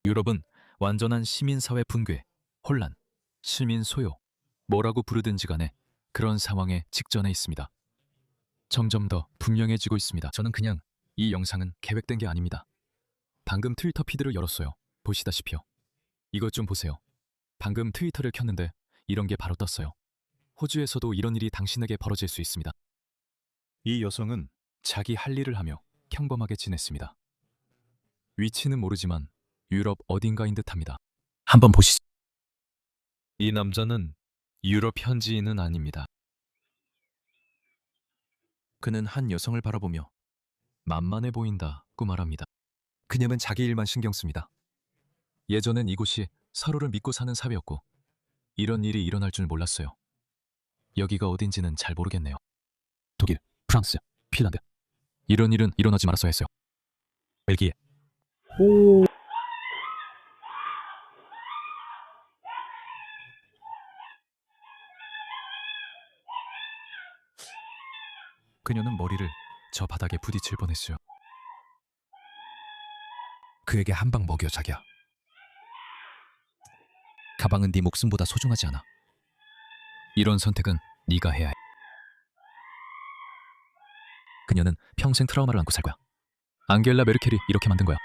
유럽은 완전한 시민사회 붕괴, 혼란, 시민 소요, 뭐라고 부르든지 간에 그런 상황에 직전해 있습니다. 점점 더 분명해지고 있습니다. 저는 그냥 이 영상은 계획된 게 아닙니다. 방금 트위터 피드를 열었어요. 보시다시피요. 이것 좀 보세요. 방금 트위터를 켰는데 이런 게 바로 떴어요. 호주에서도 이런 일이 당신에게 벌어질 수 있습니다. 이 여성은 자기 할 일을 하며 평범하게 지냈습니다. 위치는 모르지만 유럽 어딘가인 듯합니다. 한번 보시죠. 이 남자는 유럽 현지인은 아닙니다. 그는 한 여성을 바라보며 만만해 보인다고 말합니다. 그녀는 자기 일만 신경 씁니다. 예전엔 이곳이 서로를 믿고 사는 사회였고 이런 일이 일어날 줄 몰랐어요. 여기가 어딘지는 잘 모르겠네요. 독일, 프랑스, 핀란드. 이런 일은 일어나지 말았어야 했어요. 벨기에. 그녀는 머리를 저 바닥에 부딪힐 뻔했어요. 그에게 한 방 먹여, 자기야. 가방은 네 목숨보다 소중하지 않아. 이런 선택은 네가 해야 해. 그녀는 평생 트라우마를 안고 살 거야. 앙겔라 메르켈이 이렇게 만든 거야.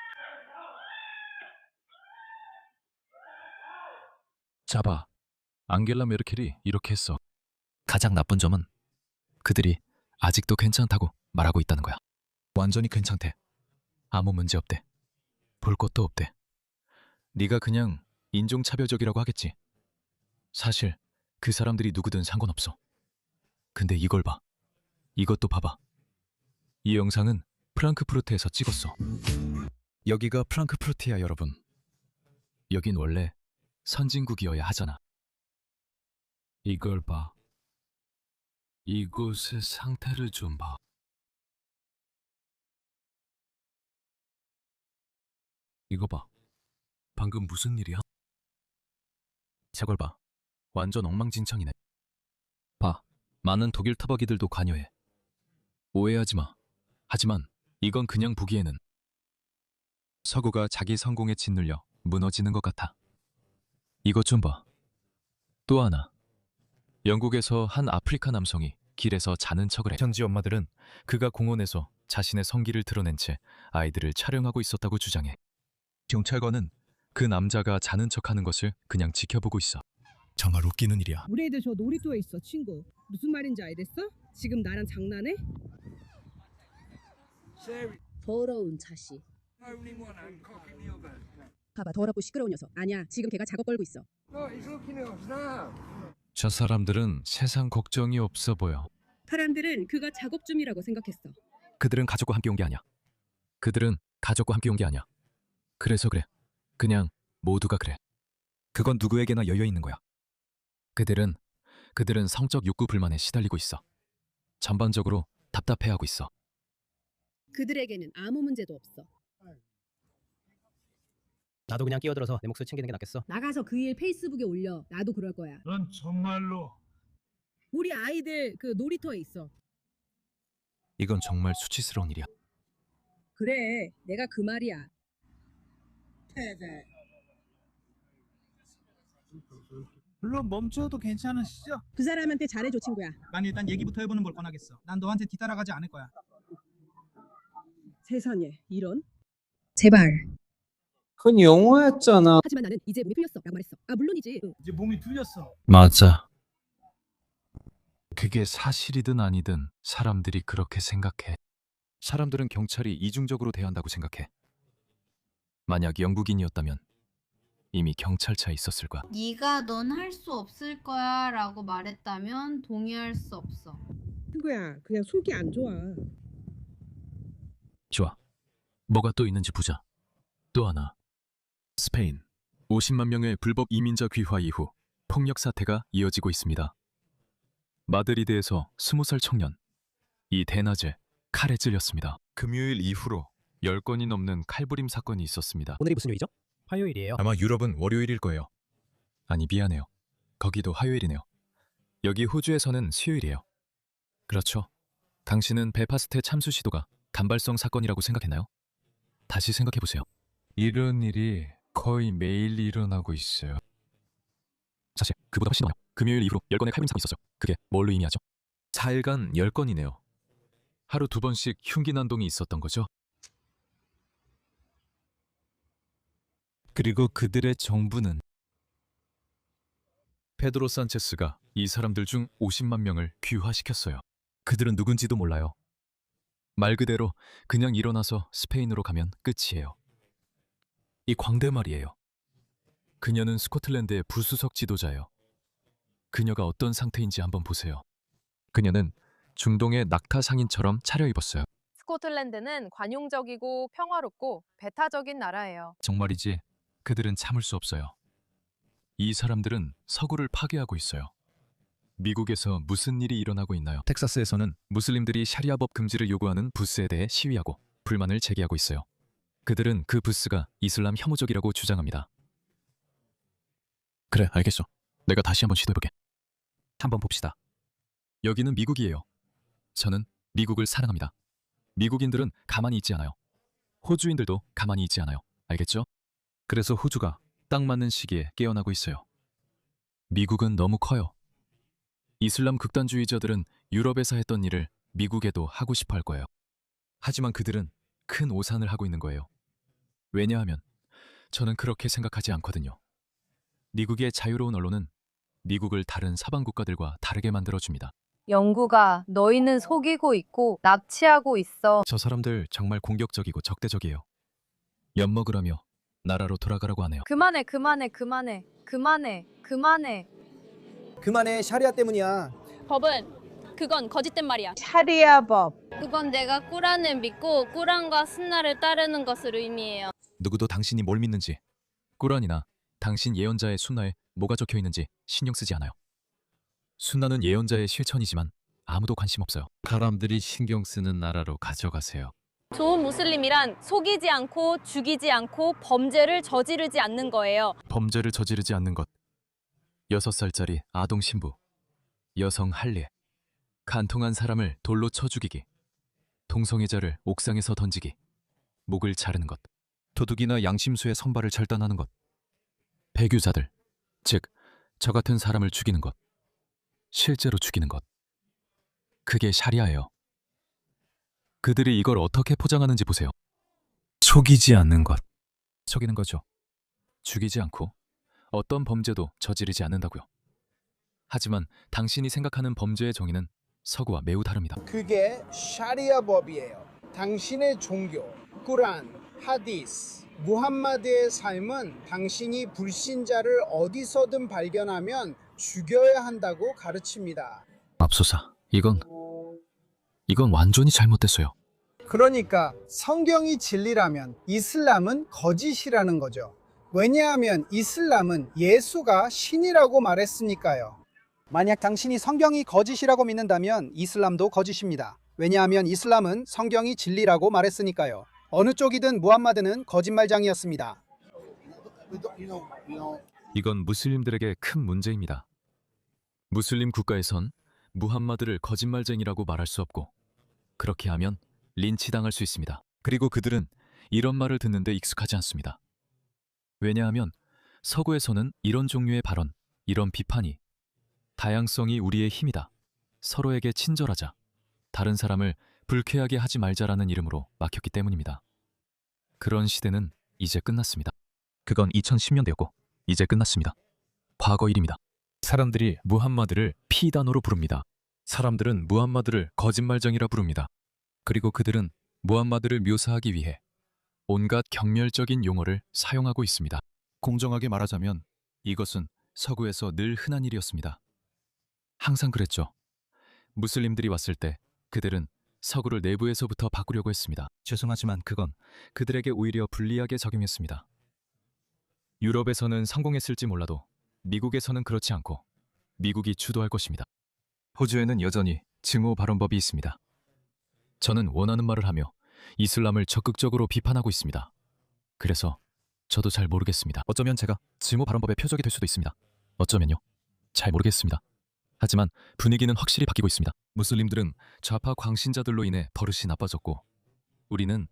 잡아. 앙겔라 메르켈이 이렇게 했어. 가장 나쁜 점은 그들이 아직도 괜찮다고 말하고 있다는 거야. 완전히 괜찮대. 아무 문제 없대. 볼 것도 없대. 네가 그냥 인종차별적이라고 하겠지. 사실 그 사람들이 누구든 상관없어. 근데 이걸 봐. 이것도 봐봐. 이 영상은 프랑크푸르트에서 찍었어. 여기가 프랑크푸르트야, 여러분. 여긴 원래 선진국이어야 하잖아. 이걸 봐. 이곳의 상태를 좀 봐. 이거 봐. 방금 무슨 일이야? 저걸 봐. 완전 엉망진창이네. 봐. 많은 독일 터벅이들도 관여해. 오해하지 마. 하지만 이건 그냥 보기에는 서구가 자기 성공에 짓눌려 무너지는 것 같아. 이것 좀 봐. 또 하나. 영국에서 한 아프리카 남성이 길에서 자는 척을 해. 현지 엄마들은 그가 공원에서 자신의 성기를 드러낸 채 아이들을 촬영하고 있었다고 주장해. 경찰관은 그 남자가 자는 척하는 것을 그냥 지켜보고 있어. 정말 웃기는 일이야. 우리 애들 저 놀이터에 있어, 친구. 무슨 말인지 알겠어? 지금 나랑 장난해? 더러운 자식. 봐봐, 더럽고 시끄러운 녀석. 아니야, 지금 걔가 작업 걸고 있어. 저 사람들은 세상 걱정이 없어 보여. 사람들은 그가 작업 중이라고 생각했어. 그들은 가족과 함께 온 게 아니야. 그들은 가족과 함께 온 게 아니야. 그래서 그래. 그냥 모두가 그래. 그건 누구에게나 열려 있는 거야. 그들은 성적 욕구 불만에 시달리고 있어. 전반적으로 답답해하고 있어. 그들에게는 아무 문제도 없어. 나도 그냥 끼어들어서 내 몫을 챙기는 게 낫겠어. 나가서 그 일 페이스북에 올려. 나도 그럴 거야. 넌 정말로 우리 아이들 그 놀이터에 있어. 이건 정말 수치스러운 일이야. 그래, 내가 그 말이야. 물론 멈춰도 괜찮으시죠? 그 사람한테 잘해줘, 친구야. 난 일단 얘기부터 해보는 걸 권하겠어. 난 너한테 뒤따라가지 않을 거야. 세상에, 이런? 제발. 그건 영화였잖아. 하지만 나는 이제 몸이 풀렸어 라고 말했어. 아, 물론이지. 이제 몸이 풀렸어. 맞아. 그게 사실이든 아니든 사람들이 그렇게 생각해. 사람들은 경찰이 이중적으로 대한다고 생각해. 만약 영국인이었다면 이미 경찰차에 있었을 거야. 네가 넌 할 수 없을 거야 라고 말했다면 동의할 수 없어. 친구야, 그냥 속이 안 좋아. 좋아. 뭐가 또 있는지 보자. 또 하나. 스페인. 50만 명의 불법 이민자 귀화 이후 폭력 사태가 이어지고 있습니다. 마드리드에서 20살 청년. 이 대낮에 칼에 찔렸습니다. 금요일 이후로 10건이 넘는 칼부림 사건이 있었습니다. 오늘이 무슨 요일이죠? 화요일이에요. 아마 유럽은 월요일일 거예요. 아니, 미안해요. 거기도 화요일이네요. 여기 호주에서는 수요일이에요. 그렇죠. 당신은 벨파스트 참수 시도가 단발성 사건이라고 생각했나요? 다시 생각해보세요. 이런 일이 거의 매일 일어나고 있어요. 사실 그보다 훨씬 많아요. 금요일 이후로 10건의 칼림 사건이 있었어요. 그게 뭘로 의미하죠? 4일간 10건이네요. 하루 2번씩 흉기 난동이 있었던 거죠. 그리고 그들의 정부는 페드로 산체스가 이 사람들 중 50만 명을 귀화시켰어요. 그들은 누군지도 몰라요. 말 그대로 그냥 일어나서 스페인으로 가면 끝이에요. 이 광대 말이에요. 그녀는 스코틀랜드의 부수석 지도자예요. 그녀가 어떤 상태인지 한번 보세요. 그녀는 중동의 낙타 상인처럼 차려입었어요. 스코틀랜드는 관용적이고 평화롭고 배타적인 나라예요. 정말이지 그들은 참을 수 없어요. 이 사람들은 서구를 파괴하고 있어요. 미국에서 무슨 일이 일어나고 있나요? 텍사스에서는 무슬림들이 샤리아법 금지를 요구하는 부스에 대해 시위하고 불만을 제기하고 있어요. 그들은 그 부스가 이슬람 혐오적이라고 주장합니다. 그래, 알겠어. 내가 다시 한번 시도해볼게. 한번 봅시다. 여기는 미국이에요. 저는 미국을 사랑합니다. 미국인들은 가만히 있지 않아요. 호주인들도 가만히 있지 않아요. 알겠죠? 그래서 호주가 딱 맞는 시기에 깨어나고 있어요. 미국은 너무 커요. 이슬람 극단주의자들은 유럽에서 했던 일을 미국에도 하고 싶어 할 거예요. 하지만 그들은 큰 오산을 하고 있는 거예요. 왜냐하면 저는 그렇게 생각하지 않거든요. 미국의 자유로운 언론은 미국을 다른 서방 국가들과 다르게 만들어줍니다. 영구가 너희는 속이고 있고 납치하고 있어. 저 사람들 정말 공격적이고 적대적이에요. 엿먹으라며 나라로 돌아가라고 하네요. 그만해, 그만해, 그만해, 그만해, 그만해. 그만해, 샤리아 때문이야. 법은 그건 거짓된 말이야. 샤리아법. 그건 내가 꾸란을 믿고 꾸란과 순나를 따르는 것을 의미해요. 누구도 당신이 뭘 믿는지, 꾸란이나 당신 예언자의 순나에 뭐가 적혀 있는지 신경 쓰지 않아요. 순나는 예언자의 실천이지만 아무도 관심 없어요. 사람들이 신경 쓰는 나라로 가져가세요. 좋은 무슬림이란 속이지 않고 죽이지 않고 범죄를 저지르지 않는 거예요. 범죄를 저지르지 않는 것. 6살짜리 아동 신부, 여성 할례, 간통한 사람을 돌로 쳐 죽이기, 동성애자를 옥상에서 던지기, 목을 자르는 것, 도둑이나 양심수의 선발을 절단하는 것, 배교자들, 즉 저 같은 사람을 죽이는 것, 실제로 죽이는 것. 그게 샤리아예요. 그들이 이걸 어떻게 포장하는지 보세요. 속이지 않는 것. 속이는 거죠. 죽이지 않고 어떤 범죄도 저지르지 않는다고요. 하지만 당신이 생각하는 범죄의 정의는 서구와 매우 다릅니다. 그게 샤리아법이에요. 당신의 종교, 꾸란, 하디스, 무함마드의 삶은 당신이 불신자를 어디서든 발견하면 죽여야 한다고 가르칩니다. 맙소사, 이건 완전히 잘못됐어요. 그러니까 성경이 진리라면 이슬람은 거짓이라는 거죠. 왜냐하면 이슬람은 예수가 신이라고 말했으니까요. 만약 당신이 성경이 거짓이라고 믿는다면 이슬람도 거짓입니다. 왜냐하면 이슬람은 성경이 진리라고 말했으니까요. 어느 쪽이든 무함마드는 거짓말장이었습니다. 이건 무슬림들에게 큰 문제입니다. 무슬림 국가에선 무함마드를 거짓말쟁이라고 말할 수 없고 그렇게 하면 린치당할 수 있습니다. 그리고 그들은 이런 말을 듣는데 익숙하지 않습니다. 왜냐하면 서구에서는 이런 종류의 발언, 이런 비판이 다양성이 우리의 힘이다, 서로에게 친절하자, 다른 사람을 불쾌하게 하지 말자라는 이름으로 막혔기 때문입니다. 그런 시대는 이제 끝났습니다. 그건 2010년대였고 이제 끝났습니다. 과거 일입니다. 사람들이 무함마드를 피단어로 부릅니다. 사람들은 무함마드를 거짓말쟁이라 부릅니다. 그리고 그들은 무함마드를 묘사하기 위해 온갖 경멸적인 용어를 사용하고 있습니다. 공정하게 말하자면 이것은 서구에서 늘 흔한 일이었습니다. 항상 그랬죠. 무슬림들이 왔을 때 그들은 서구를 내부에서부터 바꾸려고 했습니다. 죄송하지만 그건 그들에게 오히려 불리하게 작용했습니다. 유럽에서는 성공했을지 몰라도 미국에서는 그렇지 않고 미국이 주도할 것입니다. 호주에는 여전히 증오 발언법이 있습니다. 저는 원하는 말을 하며 이슬람을 적극적으로 비판하고 있습니다. 그래서 저도 잘 모르겠습니다. 어쩌면 제가 증오 발언법의 표적이 될 수도 있습니다. 어쩌면요. 잘 모르겠습니다. 하지만 분위기는 확실히 바뀌고 있습니다. 무슬림들은 좌파 광신자들로 인해 버릇이 나빠졌고 우리는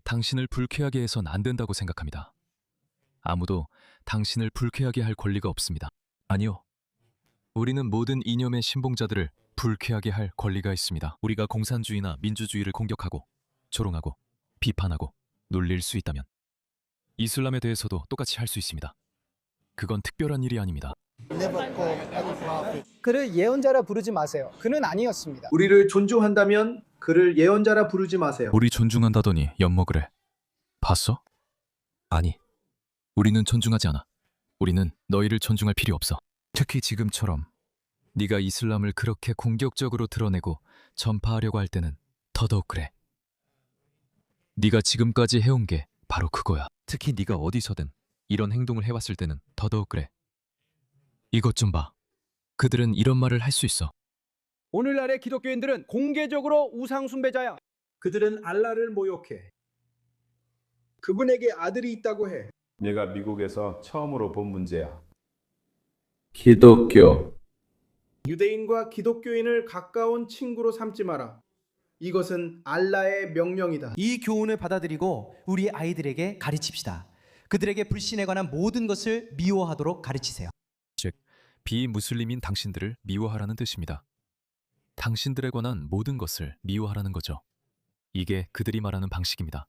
당신을 불쾌하게 해선 안 된다고 생각합니다. 아무도 당신을 불쾌하게 할 권리가 없습니다. 아니요. 우리는 모든 이념의 신봉자들을 불쾌하게 할 권리가 있습니다. 우리가 공산주의나 민주주의를 공격하고 조롱하고 비판하고 놀릴 수 있다면 이슬람에 대해서도 똑같이 할 수 있습니다. 그건 특별한 일이 아닙니다. 그를 예언자라 부르지 마세요. 그는 아니었습니다. 우리를 존중한다면 그를 예언자라 부르지 마세요. 우리 존중한다더니 엿먹으래. 봤어? 아니, 우리는 존중하지 않아. 우리는 너희를 존중할 필요 없어. 특히 지금처럼 네가 이슬람을 그렇게 공격적으로 드러내고 전파하려고 할 때는 더더욱 그래. 네가 지금까지 해온 게 바로 그거야. 특히 네가 어디서든 이런 행동을 해왔을 때는 더더욱 그래. 이것 좀 봐. 그들은 이런 말을 할 수 있어. 오늘날의 기독교인들은 공개적으로 우상 숭배자야. 그들은 알라를 모욕해. 그분에게 아들이 있다고 해. 내가 미국에서 처음으로 본 문제야. 기독교. 유대인과 기독교인을 가까운 친구로 삼지 마라. 이것은 알라의 명령이다. 이 교훈을 받아들이고 우리 아이들에게 가르칩시다. 그들에게 불신에 관한 모든 것을 미워하도록 가르치세요. 즉, 비무슬림인 당신들을 미워하라는 뜻입니다. 당신들에 관한 모든 것을 미워하라는 거죠. 이게 그들이 말하는 방식입니다.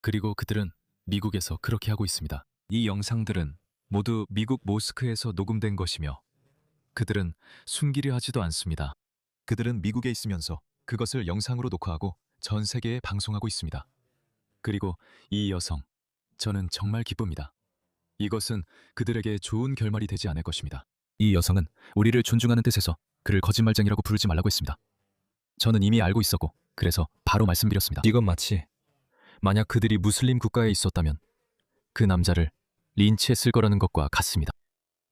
그리고 그들은 미국에서 그렇게 하고 있습니다. 이 영상들은 모두 미국 모스크에서 녹음된 것이며 그들은 숨기려 하지도 않습니다. 그들은 미국에 있으면서 그것을 영상으로 녹화하고 전 세계에 방송하고 있습니다. 그리고 이 여성, 저는 정말 기쁩니다. 이것은 그들에게 좋은 결말이 되지 않을 것입니다. 이 여성은 우리를 존중하는 뜻에서 그를 거짓말쟁이라고 부르지 말라고 했습니다. 저는 이미 알고 있었고 그래서 바로 말씀드렸습니다. 이건 마치 만약 그들이 무슬림 국가에 있었다면 그 남자를 린치했을 거라는 것과 같습니다.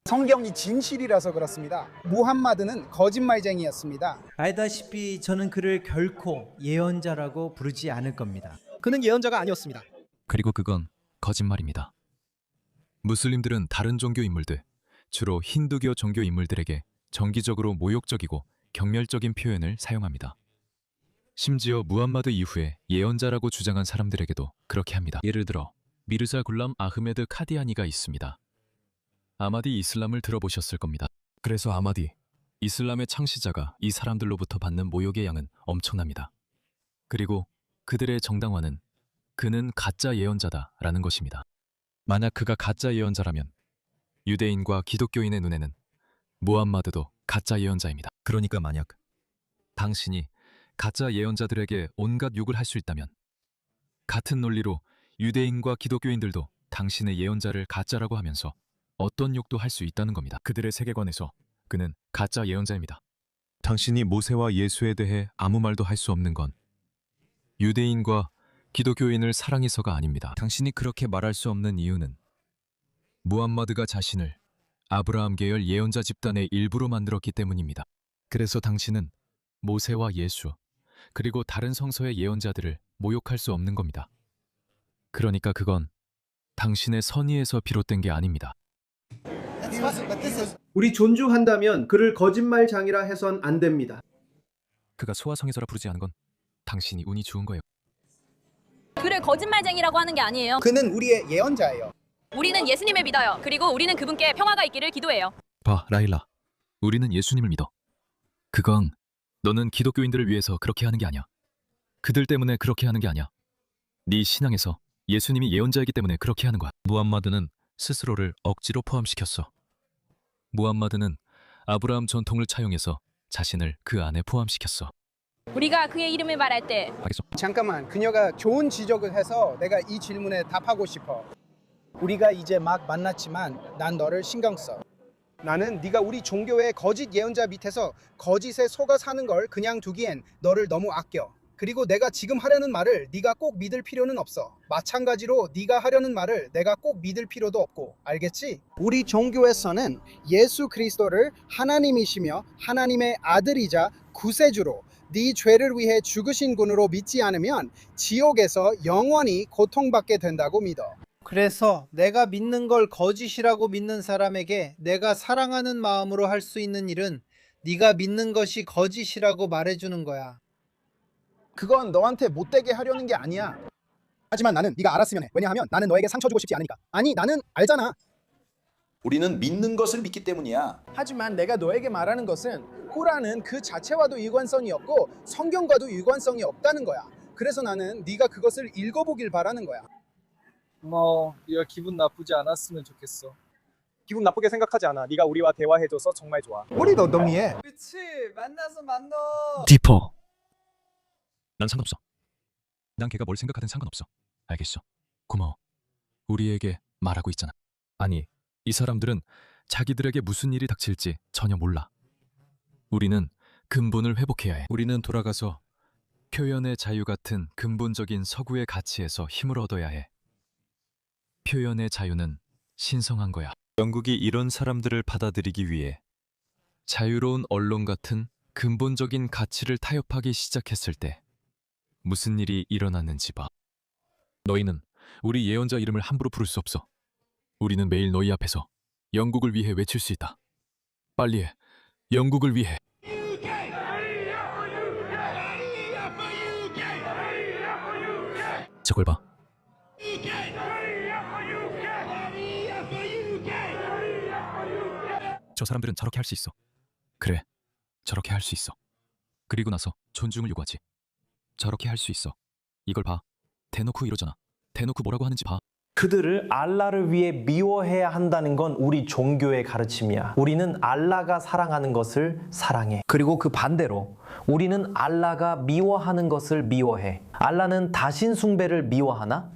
성경이 진실이라서 그렇습니다. 무함마드는 거짓말쟁이였습니다. 알다시피 저는 그를 결코 예언자라고 부르지 않을 겁니다. 그는 예언자가 아니었습니다. 그리고 그건 거짓말입니다. 무슬림들은 다른 종교 인물들, 주로 힌두교 종교 인물들에게 정기적으로 모욕적이고 경멸적인 표현을 사용합니다. 심지어 무함마드 이후에 예언자라고 주장한 사람들에게도 그렇게 합니다. 예를 들어 미르자 굴람 아흐메드 카디아니가 있습니다. 아마디 이슬람을 들어보셨을 겁니다. 그래서 아마디, 이슬람의 창시자가 이 사람들로부터 받는 모욕의 양은 엄청납니다. 그리고 그들의 정당화는 그는 가짜 예언자다라는 것입니다. 만약 그가 가짜 예언자라면 유대인과 기독교인의 눈에는 무함마드도 가짜 예언자입니다. 그러니까 만약 당신이 가짜 예언자들에게 온갖 욕을 할 수 있다면 같은 논리로 유대인과 기독교인들도 당신의 예언자를 가짜라고 하면서 어떤 욕도 할 수 있다는 겁니다. 그들의 세계관에서 그는 가짜 예언자입니다. 당신이 모세와 예수에 대해 아무 말도 할 수 없는 건 유대인과 기독교인을 사랑해서가 아닙니다. 당신이 그렇게 말할 수 없는 이유는 무함마드가 자신을 아브라함 계열 예언자 집단의 일부로 만들었기 때문입니다. 그래서 당신은 모세와 예수, 그리고 다른 성서의 예언자들을 모욕할 수 없는 겁니다. 그러니까 그건 당신의 선의에서 비롯된 게 아닙니다. 우리 존중한다면 그를 거짓말장이라 해선 안 됩니다. 그가 소아성에서라 부르지 않은 건 당신이 운이 좋은 거예요. 그를 거짓말쟁이라고 하는 게 아니에요. 그는 우리의 예언자예요. 우리는 예수님을 믿어요. 그리고 우리는 그분께 평화가 있기를 기도해요. 봐, 라일라. 우리는 예수님을 믿어. 그건 너는 기독교인들을 위해서 그렇게 하는 게 아니야. 그들 때문에 그렇게 하는 게 아니야. 네 신앙에서 예수님이 예언자이기 때문에 그렇게 하는 거야. 무함마드는 스스로를 억지로 포함시켰어. 무함마드는 아브라함 전통을 차용해서 자신을 그 안에 포함시켰어. 우리가 그의 이름을 말할 때 알겠어. 잠깐만, 그녀가 좋은 지적을 해서 내가 이 질문에 답하고 싶어. 우리가 이제 막 만났지만 난 너를 신경 써. 나는 네가 우리 종교의 거짓 예언자 밑에서 거짓에 속아 사는 걸 그냥 두기엔 너를 너무 아껴. 그리고 내가 지금 하려는 말을 네가 꼭 믿을 필요는 없어. 마찬가지로 네가 하려는 말을 내가 꼭 믿을 필요도 없고. 알겠지? 우리 종교에서는 예수 그리스도를 하나님이시며 하나님의 아들이자 구세주로 네 죄를 위해 죽으신 분으로 믿지 않으면 지옥에서 영원히 고통받게 된다고 믿어. 그래서 내가 믿는 걸 거짓이라고 믿는 사람에게 내가 사랑하는 마음으로 할 수 있는 일은 네가 믿는 것이 거짓이라고 말해주는 거야. 그건 너한테 못되게 하려는 게 아니야. 하지만 나는 네가 알았으면 해. 왜냐하면 나는 너에게 상처 주고 싶지 않으니까. 아니 나는 알잖아. 우리는 믿는 것을 믿기 때문이야. 하지만 내가 너에게 말하는 것은 코란은 그 자체와도 일관성이 없고 성경과도 일관성이 없다는 거야. 그래서 나는 네가 그것을 읽어보길 바라는 거야. 고마워. 네가 기분 나쁘지 않았으면 좋겠어. 기분 나쁘게 생각하지 않아. 네가 우리와 대화해줘서 정말 좋아. 우리도 동의해. 그치, 만나서 만나. 디퍼. 난 상관없어. 난 걔가 뭘 생각하든 상관없어. 알겠어. 고마워. 우리에게 말하고 있잖아. 아니, 이 사람들은 자기들에게 무슨 일이 닥칠지 전혀 몰라. 우리는 근본을 회복해야 해. 우리는 돌아가서 표현의 자유 같은 근본적인 서구의 가치에서 힘을 얻어야 해. 표현의 자유는 신성한 거야. 영국이 이런 사람들을 받아들이기 위해 자유로운 언론 같은 근본적인 가치를 타협하기 시작했을 때 무슨 일이 일어났는지 봐. 너희는 우리 예언자 이름을 함부로 부를 수 없어. 우리는 매일 너희 앞에서 영국을 위해 외칠 수 있다. 빨리 해. 영국을 위해. 저걸 봐. 저 사람들은 저렇게 할 수 있어. 그래, 저렇게 할 수 있어. 그리고 나서 존중을 요구하지. 저렇게 할 수 있어. 이걸 봐. 대놓고 이러잖아. 대놓고 뭐라고 하는지 봐. 그들을 알라를 위해 미워해야 한다는 건 우리 종교의 가르침이야. 우리는 알라가 사랑하는 것을 사랑해. 그리고 그 반대로 우리는 알라가 미워하는 것을 미워해. 알라는 다신 숭배를 미워하나?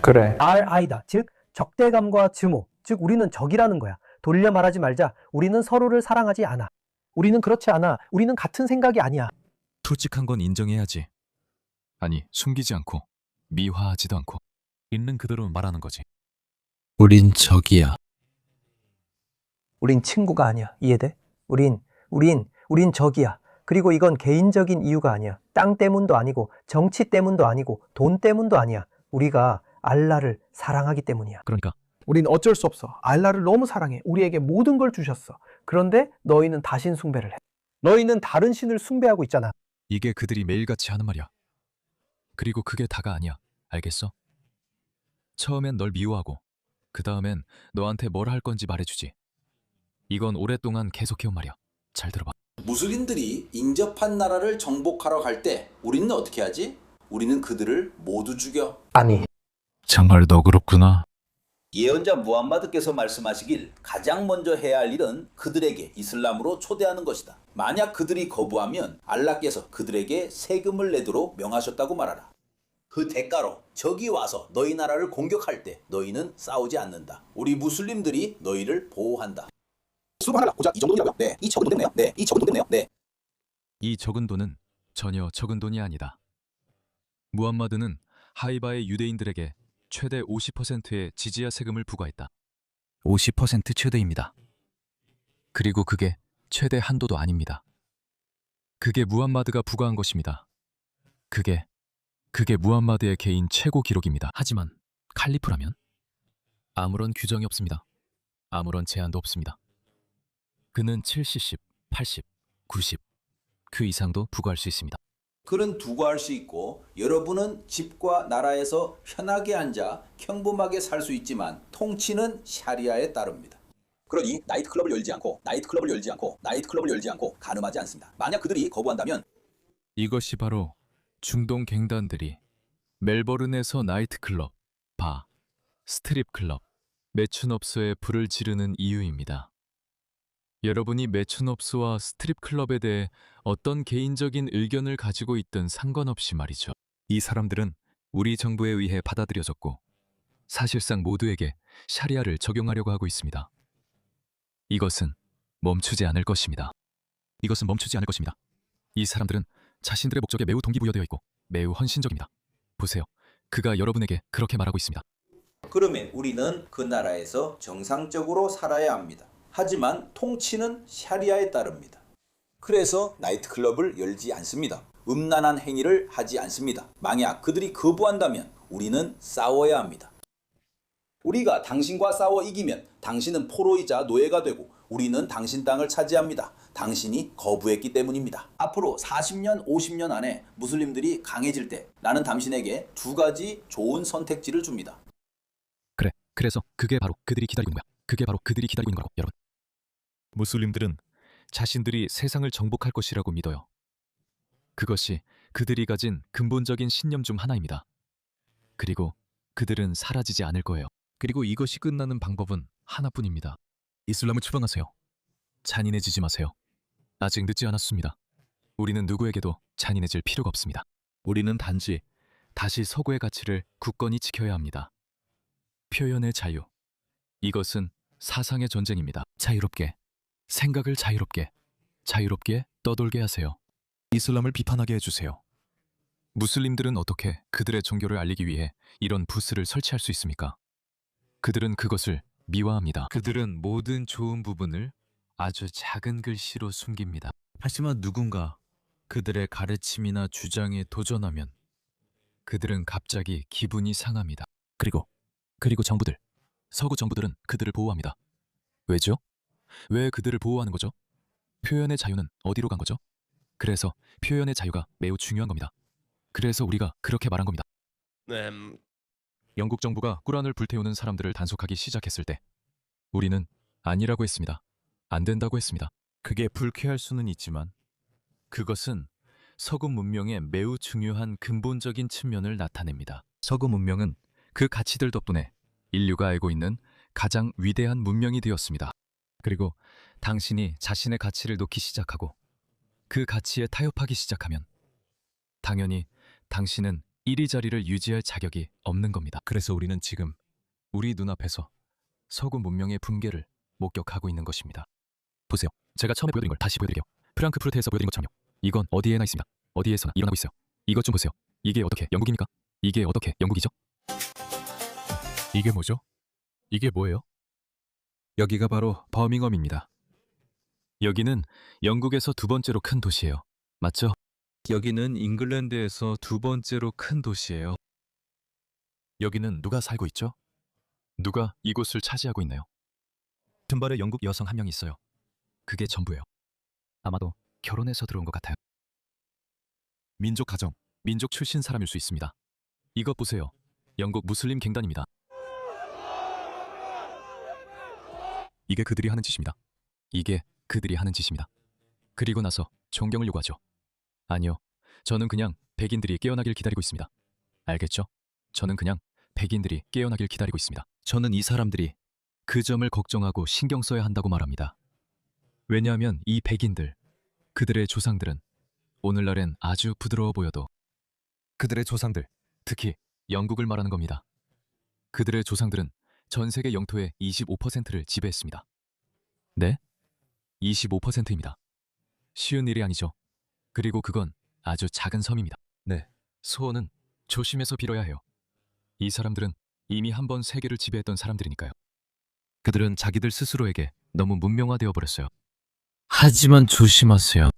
그래. RI다. 즉 적대감과 증오. 즉 우리는 적이라는 거야. 돌려 말하지 말자. 우리는 서로를 사랑하지 않아. 우리는 그렇지 않아. 우리는 같은 생각이 아니야. 솔직한 건 인정해야지. 아니, 숨기지 않고 미화하지도 않고 있는 그대로 말하는 거지. 우린 적이야. 우린 친구가 아니야. 이해돼? 우린 적이야. 그리고 이건 개인적인 이유가 아니야. 땅 때문도 아니고 정치 때문도 아니고 돈 때문도 아니야. 우리가 알라를 사랑하기 때문이야. 그러니까 우린 어쩔 수 없어. 알라를 너무 사랑해. 우리에게 모든 걸 주셨어. 그런데 너희는 다신 숭배를 해. 너희는 다른 신을 숭배하고 있잖아. 이게 그들이 매일같이 하는 말이야. 그리고 그게 다가 아니야. 알겠어? 처음엔 널 미워하고 그 다음엔 너한테 뭘 할 건지 말해주지. 이건 오랫동안 계속해온 말이야. 잘 들어봐. 무슬림들이 인접한 나라를 정복하러 갈 때 우리는 어떻게 하지? 우리는 그들을 모두 죽여. 아니. 정말 너그럽구나. 예언자 무함마드께서 말씀하시길 가장 먼저 해야 할 일은 그들에게 이슬람으로 초대하는 것이다. 만약 그들이 거부하면 알라께서 그들에게 세금을 내도록 명하셨다고 말하라. 그 대가로 적이 와서 너희 나라를 공격할 때 너희는 싸우지 않는다. 우리 무슬림들이 너희를 보호한다. 수반할라. 고작 이 정도 돈이라고요? 네. 이 적은 돈 됐네요. 네. 이 적은 돈 됐네요. 네. 이 적은 돈은 전혀 적은 돈이 아니다. 무함마드는 하이바의 유대인들에게 최대 50%의 지지야 세금을 부과했다. 50% 최대입니다. 그리고 그게 최대 한도도 아닙니다. 그게 무함마드가 부과한 것입니다. 그게 무함마드의 개인 최고 기록입니다. 하지만 칼리프라면 아무런 규정이 없습니다. 아무런 제한도 없습니다. 그는 70, 80, 90, 그 이상도 부과할 수 있습니다. 그는 두고할 수 있고 여러분은 집과 나라에서 편하게 앉아 평범하게 살 수 있지만 통치는 샤리아에 따릅니다. 그러니 나이트클럽을 열지 않고 가늠하지 않습니다. 만약 그들이 거부한다면 이것이 바로 중동 갱단들이 멜버른에서 나이트클럽, 바, 스트립클럽, 매춘업소에 불을 지르는 이유입니다. 여러분이 매춘업소와 스트립클럽에 대해 어떤 개인적인 의견을 가지고 있든 상관없이 말이죠. 이 사람들은 우리 정부에 의해 받아들여졌고 사실상 모두에게 샤리아를 적용하려고 하고 있습니다. 이것은 멈추지 않을 것입니다. 이 사람들은 자신들의 목적에 매우 동기부여되어 있고 매우 헌신적입니다. 보세요. 그가 여러분에게 그렇게 말하고 있습니다. 그러면 우리는 그 나라에서 정상적으로 살아야 합니다. 하지만 통치는 샤리아에 따릅니다. 그래서 나이트클럽을 열지 않습니다. 음란한 행위를 하지 않습니다. 만약 그들이 거부한다면 우리는 싸워야 합니다. 우리가 당신과 싸워 이기면 당신은 포로이자 노예가 되고 우리는 당신 땅을 차지합니다. 당신이 거부했기 때문입니다. 앞으로 40년, 50년 안에 무슬림들이 강해질 때 나는 당신에게 두 가지 좋은 선택지를 줍니다. 그래서 그게 바로 그들이 기다리고 있는 거야. 그게 바로 그들이 기다리고 있는 거라고, 여러분. 무슬림들은 자신들이 세상을 정복할 것이라고 믿어요. 그것이 그들이 가진 근본적인 신념 중 하나입니다. 그리고 그들은 사라지지 않을 거예요. 그리고 이것이 끝나는 방법은 하나뿐입니다. 이슬람을 추방하세요. 잔인해지지 마세요. 아직 늦지 않았습니다. 우리는 누구에게도 잔인해질 필요가 없습니다. 우리는 단지 다시 서구의 가치를 굳건히 지켜야 합니다. 표현의 자유. 이것은 사상의 전쟁입니다. 자유롭게, 생각을 자유롭게 떠돌게 하세요. 이슬람을 비판하게 해주세요. 무슬림들은 어떻게 그들의 종교를 알리기 위해 이런 부스를 설치할 수 있습니까? 그들은 그것을 미화합니다. 그들은 모든 좋은 부분을 아주 작은 글씨로 숨깁니다. 하지만 누군가 그들의 가르침이나 주장에 도전하면 그들은 갑자기 기분이 상합니다. 그리고 정부들, 서구 정부들은 그들을 보호합니다. 왜죠? 왜 그들을 보호하는 거죠? 표현의 자유는 어디로 간 거죠? 그래서 표현의 자유가 매우 중요한 겁니다. 그래서 우리가 그렇게 말한 겁니다. 영국 정부가 꾸란을 불태우는 사람들을 단속하기 시작했을 때 우리는 아니라고 했습니다. 안 된다고 했습니다. 그게 불쾌할 수는 있지만 그것은 서구 문명의 매우 중요한 근본적인 측면을 나타냅니다. 서구 문명은 그 가치들 덕분에 인류가 알고 있는 가장 위대한 문명이 되었습니다. 그리고 당신이 자신의 가치를 놓기 시작하고 그 가치에 타협하기 시작하면 당연히 당신은 1위 자리를 유지할 자격이 없는 겁니다. 그래서 우리는 지금 우리 눈앞에서 서구 문명의 붕괴를 목격하고 있는 것입니다. 보세요. 제가 처음에 보여드린 걸 다시 보여드릴게요. 프랑크푸르트에서 보여드린 것처럼요. 이건 어디에나 있습니다. 어디에서나 일어나고 있어요. 이것 좀 보세요. 이게 어떻게 영국입니까? 이게 어떻게 영국이죠? 이게 뭐죠? 이게 뭐예요? 여기가 바로 버밍엄입니다. 여기는 영국에서 두 번째로 큰 도시예요. 맞죠? 여기는 잉글랜드에서 두 번째로 큰 도시예요. 여기는 누가 살고 있죠? 누가 이곳을 차지하고 있나요? 든발에 영국 여성 한 명 있어요. 그게 전부예요. 아마도 결혼해서 들어온 것 같아요. 민족 가정, 민족 출신 사람일 수 있습니다. 이것 보세요. 영국 무슬림 갱단입니다. 이게 그들이 하는 짓입니다. 이게 그들이 하는 짓입니다. 그리고 나서 존경을 요구하죠. 아니요. 저는 그냥 백인들이 깨어나길 기다리고 있습니다. 알겠죠? 저는 그냥 백인들이 깨어나길 기다리고 있습니다. 저는 이 사람들이 그 점을 걱정하고 신경 써야 한다고 말합니다. 왜냐하면 이 백인들, 그들의 조상들은 오늘날엔 아주 부드러워 보여도 그들의 조상들, 특히 영국을 말하는 겁니다. 그들의 조상들은 전 세계 영토의 25%를 지배했습니다. 네? 25%입니다. 쉬운 일이 아니죠. 그리고 그건 아주 작은 섬입니다. 네, 소원은 조심해서 빌어야 해요. 이 사람들은 이미 한 번 세계를 지배했던 사람들이니까요. 그들은 자기들 스스로에게 너무 문명화되어 버렸어요. 하지만 조심하세요.